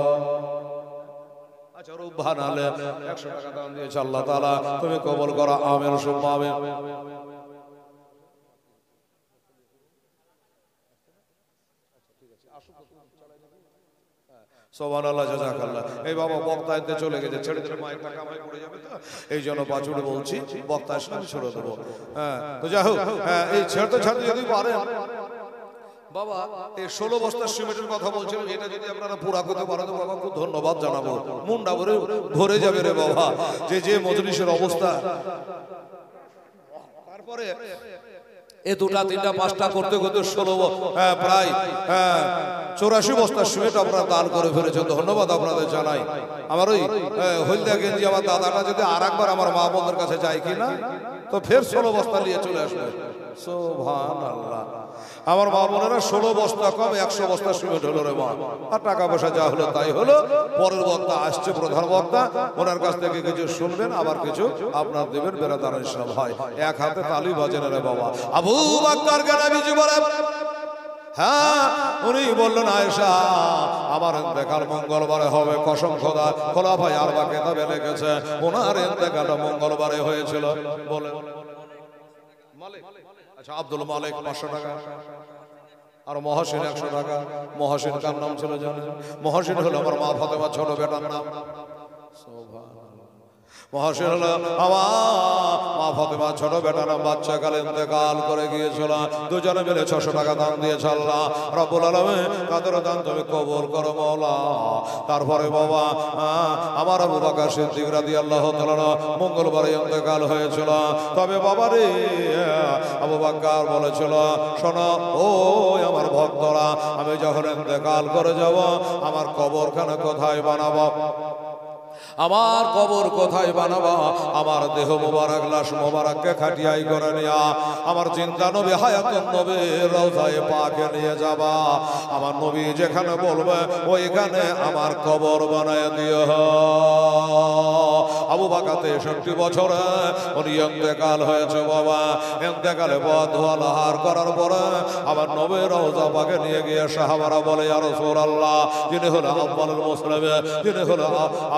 আচ্ছা রূপবান আলে 100 টাকা দান দিয়েছে, আল্লাহ তাআলা তুমি কবল করো, আমিন সুম্মা আমিন। সুবহানাল্লাহ জাযাকাল্লাহ। এই বাবা বক্তা এতে চলে গেছে, ছেড়ে দিলে মাইকটা কামাই পড়ে যাবে, তো এই জন্য বাছুড়ে বলছি বক্তা আসলে আমি ছেড়ে দেবো। হ্যাঁ তো যাই হোক, হ্যাঁ এই ছেড়তে যদি পারেন বাবা। এই 16 বস্তা সিমেন্টের কথা বলছিলাম, এটা যদি আপনারা পুরা করতে পারেন তো বাবা খুব ধন্যবাদ জানাবো। মুন্ডা ভরে যাবে রে বাবা, যে মজলিসের অবস্থা। তারপরে এ 2টা 3টা 5টা করতে করতে 16 প্রায় 84 বস্তা সিমেন্ট আপনারা দান করে ফেলেছেন। ধন্যবাদ আপনাদের জানাই। আমার ওই হলদিয়া গেঞ্জি আমার দাদাটা যদি আরেকবার আমার মা বোনদের কাছে যায় কিনা, তো ফের 16 বস্তা নিয়ে চলে আসবে। সুবহানাল্লাহ। আমার মা বোনেরা 16 বস্তা কম 100 বস্তা সিমেন্ট হলো রে মা। আর টাকা পয়সা যা হলো তাই হলো। পরের বক্তা আসছে, প্রধান বক্তা, ওনার কাছ থেকে কিছু শুনবেন, আবার কিছু আপনার দেবেন। বেরাদার ইসলাম ভাই এক হাতে তালি বাজেন রে বাবা। আবু বকর নবীজি বলেন, হ্যাঁ উনি বললেন আয়েশা আমার ইন্তেকাল মঙ্গলবারে হবে। কসম খোদা, খোলাফায়ে আরবা কিতাবে লিখেছে ওনার ইন্তেকালটা মঙ্গলবারে হয়েছিল। বলে আচ্ছা আব্দুল মালিক 500 টাকা, আর মহসিন 100 টাকা। মহসিন কার নাম ছিল জানেন? মহসিন হলো আমার মা ফাতেমার ছোট বেটার নাম। মহসিন হলো আমার মা ফাতেমার ছোট বেটার নাম। বাচ্চাকালে ইন্তেকাল করে গিয়েছিল। দুজনে মিলে 600 টাকা দান দিয়েছে। আল্লাহ রাব্বুল আলামিন তাদের দান তুমি কবুল করো মাওলা। তারপরে বাবা আমার আবু বকর সিদ্দিক রাদিয়াল্লাহু তাআলা মঙ্গলবারে ইন্তেকাল হয়েছিল। তবে বাবা রে আবু বকর বলেছিল, শোনো ও আমার ভক্তরা, আমি যখন ইন্তেকাল করে যাব আমার কবরখানা কোথায় বানাবো? আমার কবর কোথায় বানাবা? আমার দেহ মোবারক লাশ মোবারককে খাটিয়াই করে নিয়া আমার জিন্দা নবী হায়াতুন নবী রওজায়ে পাকে নিয়ে যাবা। আমার নবী যেখানে বলবে ওইখানে আমার কবর বানায় দিও। আবু বকর 63 বছরে উনি ইন্তেকাল হয়েছে বাবা। ইন্তেকালে বদোয়া লাহার করার পরে আবার নবীর রওজা পাকে নিয়ে গিয়ে সাহাবারা বলে ইয়া রাসূলুল্লাহ, যিনি হলো আফদালুল মুসলিমিন, যিনি হলো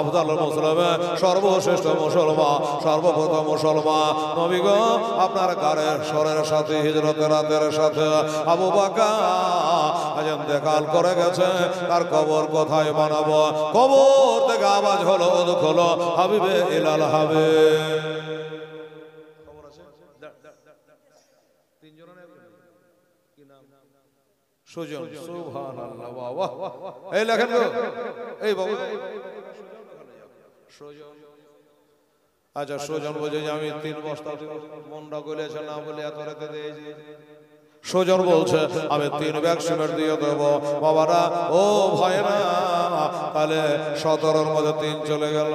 আফদালুল মুসলিমিন, সর্বশ্রেষ্ঠ মুসলমান, সর্বপ্রথম মুসলমান নবী গো, আপনার গায়ের স্বরের সাথে হিজরতের রাতের সাথে আবু বকর আজ ইন্তেকাল করে গেছে, তার কবর কোথায় বানাবো? কবর থেকে আওয়াজ হলো উদখুল হাবিবে ইলাল হাবিব। খবর আছে? তিনজন কি নাম? সুজন। সুবহানাল্লাহ, বাহ বাহ। এই লেখেন গো, এই বাবু সুজন। আচ্ছা, সুজন বলছে যে আমি 3 বস্তা মনটা গলেছে না বলে এত রেখে দিয়েছি। সুজন বলছে আমি 3 ব্যাগ সিমেন্ট দিয়ে দেবো। বাবারা ও ভাইরা, তাহলে 17-র মধ্যে 3 চলে গেল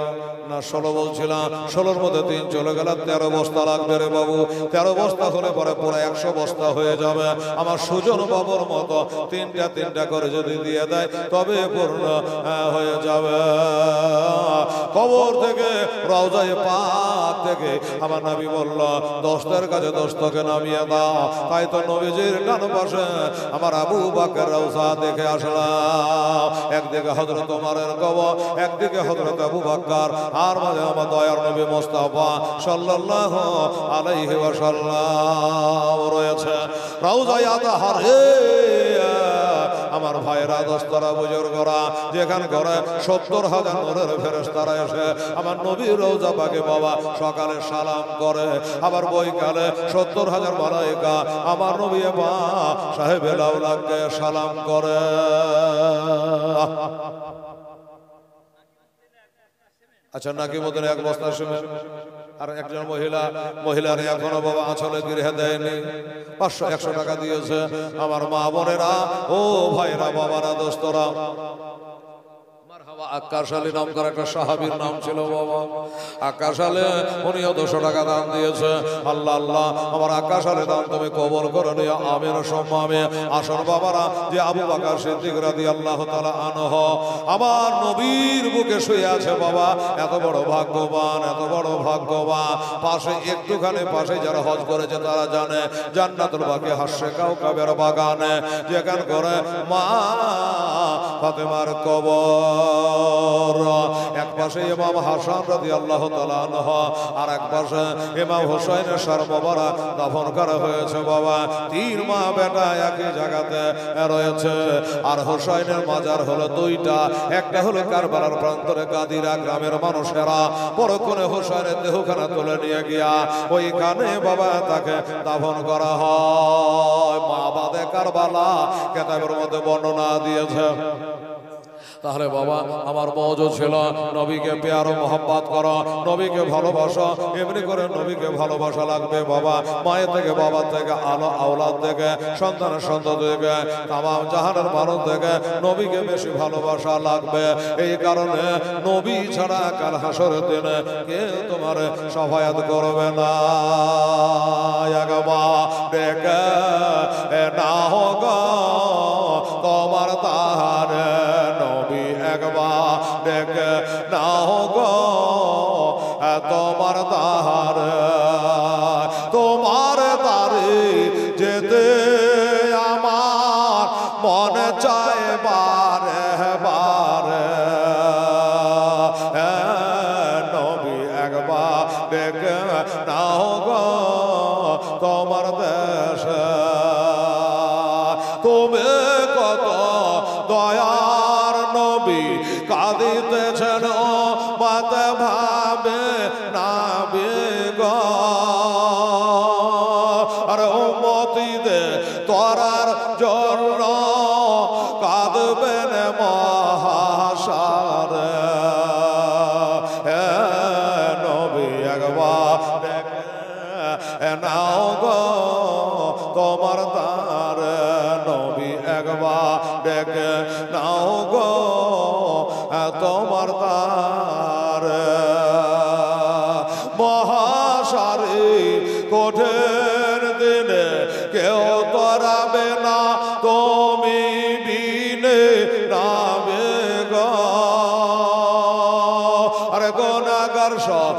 না 16 বলছিলাম, 16-র মধ্যে 3 চলে গেল, 13 বস্তা লাগবে রে বাবু। 13 বস্তা হলে পরে পুরো 100 বস্তা হয়ে যাবে। আমার সুজন বাবুর মতো 3টা করে যদি দিয়ে দেয় তবে পূর্ণ হয়ে যাবে। কবর থেকে রওজায়ে পাক থেকে আমার নবী বলল, দস্তের কাছে দস্তকে নামিয়ে দাও। তাই তো নবীজির ডান পাশে আমার আবু বকর রওজা দেখে আসলাম। একদিকে হযরত ওমরের কবর, একদিকে হযরত আবু বকর, আর মাঝে আমার দয়ার নবী মুস্তাফা সাল্লাল্লাহু আলাইহি ওয়াসাল্লাম রয়েছে। রওজায়ে আতহারে আমার ভাইরা, দোস্তরা, বুজুর্গরা, যেখান করে 70,000 নূরের ফেরেশতারা এসে আমার নবীর রওজা পাকে বাবা সকালে সালাম করে, আবার বৈকালে 70,000 মালায়েকা আমার নবী বা সাহেবে লাউলাকে সালাম করে। আচ্ছা, নাকি মধ্যে 1 বস্তা সিমেন্ট। আর একজন মহিলার এখনো বাবা আঁচলে গৃহে দেয়নি, 500-100 টাকা দিয়েছে। আমার মা বোনেরা, ও ভাইরা, বাবারা, দোস্তরা, আক্কাস আলী নাম করে একটা সাহাবীর নাম ছিল বাবা। আক্কাস আলী উনিও 200 টাকা দান দিয়েছে। আল্লাহ আল্লাহ, আমার আক্কাস আলী দান তুমি কবুল করে নিও, আমিন সম্মামে। আসুন বাবারা, যে আবু বকর সিদ্দিক রাদিয়াল্লাহু তাআলা আনহু আমার নবীর বুকে শুয়ে আছে বাবা, এত বড় ভাগ্যবান, এত বড় ভাগ্যবান। পাশে একটুখানি পাশে যারা হজ করেছে তারা জানে, জান্নাতুল বাকি হাসে কাউকাবের বাগানে যেখান করে মা ফাতেমার কবর। এক পাশে ইমাম হাসান রাদিয়াল্লাহু তাআলা আনহু, আর এক পাশে ইমাম হুসাইনের সর মোবারক দাফন করা হয়েছে বাবা। 3 মা বেটা একই জায়গাতে রয়েছে। আর হুসাইনের মাজার হলো 2টা, একটা হলো কারবালার প্রান্তরে গাদিরা গ্রামের মানুষেরা পরক্ষণে হুসাইনের দেহখানা তুলে নিয়ে গিয়া ওইখানে বাবা তাকে দাফন করা হয়। মা বাদে কারবালা কিতাবের মধ্যে বর্ণনা দিয়েছে। তাহলে বাবা আমার মওজুদ ছিল নবীকে প্যারো মোহাম্মত করো, নবীকে ভালোবাসো। এমনি করে নবীকে ভালোবাসা লাগবে বাবা। মায়ের থেকে, বাবার থেকে, আলো আওলাদ থেকে, সন্তানের সন্তান থেকে, তামাম জাহানের মানুষ থেকে নবীকে বেশি ভালোবাসা লাগবে। এই কারণে নবী ছাড়া কাল হাসরের দিনে কেউ তোমার শাফায়াত করবে না। একবার ডেকে না হোক তোমার তাহারে নবী, একবার ডেকে না হোক তোমার তাহারে, তোমার তারে যেতে আমার মনে চায় বারে বারে। নবী একবার ডেকে না হোক তোমার দেশে, তুমি কত দয়ার নবী কাঁদিতেছেন মাতে ভাবে না বেগো। আর উম্মতীদের তরার জন্য কাঁদবেন মহাসারে। নবী একবার নাও গো তোমার তারে, নবী একবার ডেকে নাও গো তোমার তারে। মহাসারে কঠিন দিনে কেউ তরাবে না, তুমি বিনে নাবে গো। আরে গুনাহগার সব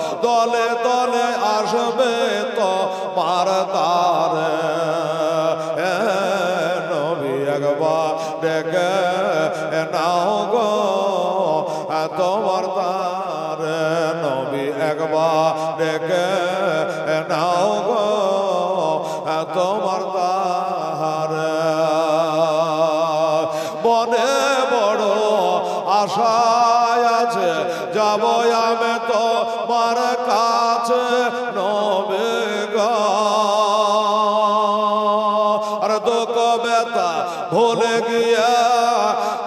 দুঃখ ব্যথা ভুলে গিয়া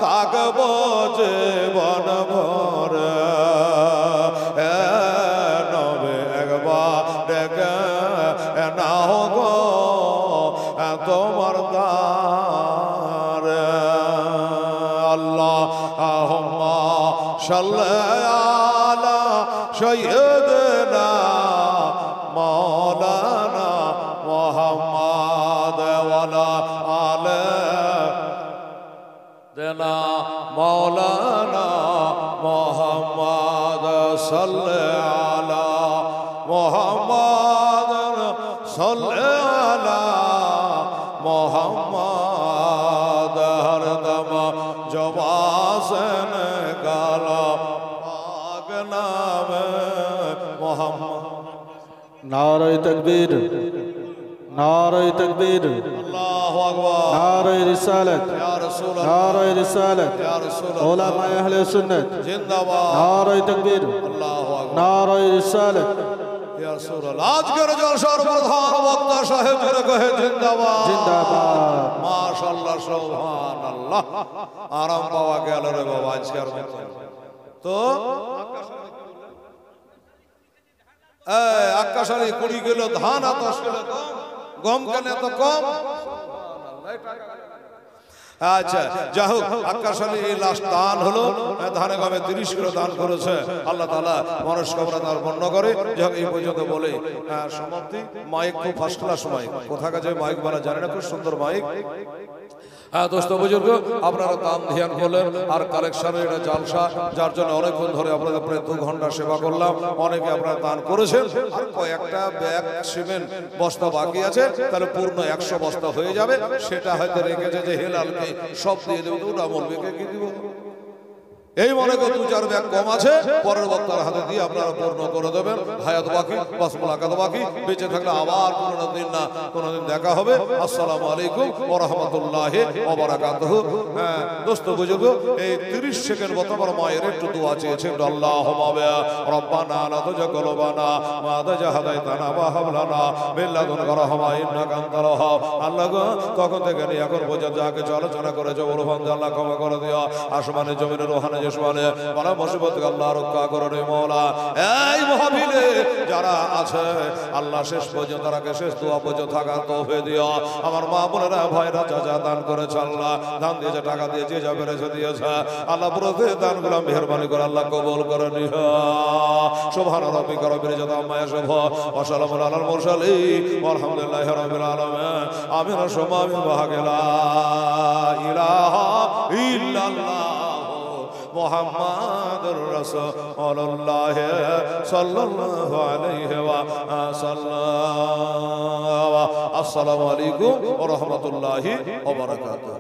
থাকব জীবন ভরে নবে একবার ডেকে নাও গো তোমার দ্বারে আল্লাহুম্মা সাল্লি আলা সাইয়্যিদিনা মাওলানা মুহাম্মদ ওয়া আলা আলিনা মাওলানা মুহাম্মদ সাল্লি আলা মুহাম্মদ সাল্লি আলা মুহাম্মদ হরদম জবাসন গালা পাক নামে মুহাম্মদ নারায়ে তাকবীর নারায়ে তাকবীর আল্লাহু আকবার নারায়ে রিসালাত ইয়া রাসূলুল্লাহ নারায়ে রিসালাত ইয়া রাসূলুল্লাহ উলামা আহলে সুন্নাত জিন্দাবাদ নারায়ে তাকবীর আল্লাহু আকবার নারায়ে রিসালাত ইয়া রাসূলুল্লাহ আজকের জলসার প্রধান বক্তা সাহেব জোরে কহে জিন্দাবাদ জিন্দাবাদ মাশাআল্লাহ সুবহানাল্লাহ আরাম পাওয়া গেল রে বাবা আজকের মতো তো আকাশালি 20 কিলো ধান আর 10 কিলো গম কেন এত কম আচ্ছা যাই হোক আকাশালি এই লাস্ট দান হলো ধানে গমে 30 কিলো দান করেছে আল্লাহ তাআলা মনস্কামনা তার পূর্ণ করে যাই হোক এই পর্যন্ত বলে সমাপ্তি মাইক খুব ফার্স্ট ক্লাস মাইক কোথাকার যে মাইক বলা জানে না খুব সুন্দর মাইক হ্যাঁ দোস্ত বুজুর্গ আপনারা দান ধ্যান করলেন আর কালেকশনের এটা জালসা যার জন্য অনেকক্ষণ ধরে আপনাদের প্রায় 2 ঘন্টা সেবা করলাম অনেকে আপনারা দান করেছেন আর কয়েকটা ব্যাগ সিমেন্ট বস্তা বাকি আছে তাহলে পূর্ণ 100 বস্তা হয়ে যাবে সেটা হয়তো রেখেছে যে হেলালকে সব দিয়ে দেবো তো ওটা বলবে কি দিব এই মনে করে 2-4 ব্যাগ কম আছে পরের বক্তার হাতে দিয়ে আপনারা পূর্ণ করে দেবেন হায়াত বাকি বাস মুলাকাত বাকি বেঁচে থাকলে আবার কোনোদিন না কোনোদিন দেখা হবে আসসালামু আলাইকুম ওয়া রাহমাতুল্লাহি ওয়া বারাকাতুহু হ্যাঁ দোস্ত বুজুর্গ এই 30 সেকেন্ড মতো আমার মায়ের একটু দোয়া চেয়েছে আল্লাহুম্মা রব্বানা লা তুযিগ কুলুবানা মা হাদাইতানা ওয়া হাব লানা মিন লাদুনকা রাহমা ইন্নাকা আনতাল ওয়াহ্হাব আল্লাহ গো তখন থেকে নিয়ে এখন পর্যন্ত যাকে আলোচনা করেছে ওরফান আল্লাহ ক্ষমা করে দিও আসমানের জমিনের রোহানে জসমানে বলা মুসিবত আল্লাহ রক্ষা করো রে মওলা এই মাহফিলে যারা আছে আল্লাহ শেষ পর্যন্ত তারাকে শেষ দোয়া পর্যন্ত থাকার তৌফিক দিও আমার মা বোনেরা ভাইরা যা যা দান করেছে আল্লাহ দান দিয়েছে টাকা দিয়েছে যা পেরেছে দিয়েছে আল্লাহ প্রতি দানগুলো মেহেরবানি করে আল্লাহ কবুল করে নিও সুবহান রাব্বিকা রাব্বিল ইজ্জাতি আম্মা ইয়াসিফুন ওয়া সালামুন আলাল মুরসালিন ওয়ালহামদুলিল্লাহি রাব্বিল আলামিন আমিন সুম্মা আমিন ওয়া লা ইলাহা ইল্লাল্লাহ মুহাম্মাদুর রাসূলুল্লাহ সাল্লাল্লাহু আলাইহি ওয়া সাল্লাম আসসালামু আলাইকুম ওয়া রাহমাতুল্লাহি ওয়া বারাকাতুহু।